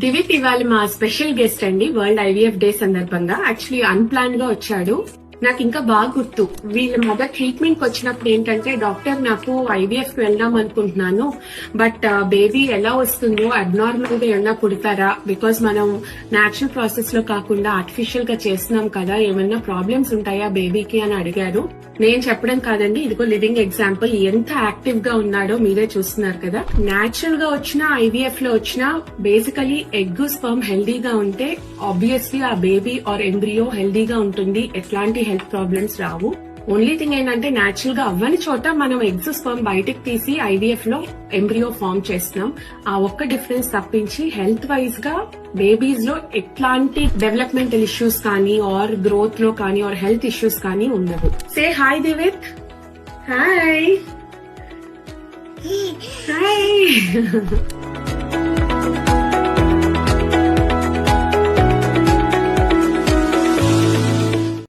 దివిక్ ఇవాళ మా special guest అండి. వరల్డ్ ఐవీఎఫ్ డే సందర్భంగా యాక్చువల్లీ అన్ప్లాన్ గా వచ్చాడు. నాకు ఇంకా బాగా గుర్తు, వీళ్ళ మదర్ ట్రీట్మెంట్ కి వచ్చినప్పుడు ఏంటంటే, డాక్టర్ నాకు ఐవీఎఫ్ కి వెళ్దాం అనుకుంటున్నాను, బట్ బేబీ ఎలా వస్తుందో, అబ్నార్మల్ గా ఏమన్నా పుడతారా, బికాస్ మనం న్యాచురల్ ప్రాసెస్ లో కాకుండా ఆర్టిఫిషియల్ గా చేస్తున్నాం కదా, ఏమన్నా ప్రాబ్లమ్స్ ఉంటాయా బేబీకి అని అడిగారు. నేను చెప్పడం కాదండి, ఇదిగో లివింగ్ ఎగ్జాంపుల్. ఎంత యాక్టివ్ గా ఉన్నాడో మీరే చూస్తున్నారు కదా. న్యాచురల్ గా వచ్చిన ఐవీఎఫ్ లో వచ్చిన బేసికలీ ఎగ్ స్పర్మ్ హెల్దీగా ఉంటే ఆబ్వియస్లీ ఆ బేబీ ఆర్ ఎంబ్రియో హెల్దీగా ఉంటుంది, ఎట్లాంటి హెల్త్ ప్రాబ్లమ్స్ రావు. ఓన్లీ థింగ్ ఏంటంటే, న్యాచురల్ గా అవ్వని చోట మనం ఎగ్స్ స్పర్మ్ బయటకు తీసి ఐవీఎఫ్ లో ఎంబ్రియో ఫార్మ్ చేస్తున్నాం. ఆ ఒక్క డిఫరెన్స్ తప్పించి హెల్త్ వైజ్ గా బేబీస్ లో ఎట్లాంటి డెవలప్మెంటల్ ఇష్యూస్ కానీ ఆర్ గ్రోత్ లో కానీ ఆర్ హెల్త్ ఇష్యూస్ కానీ ఉండవు. Say hi Divik. Hi hi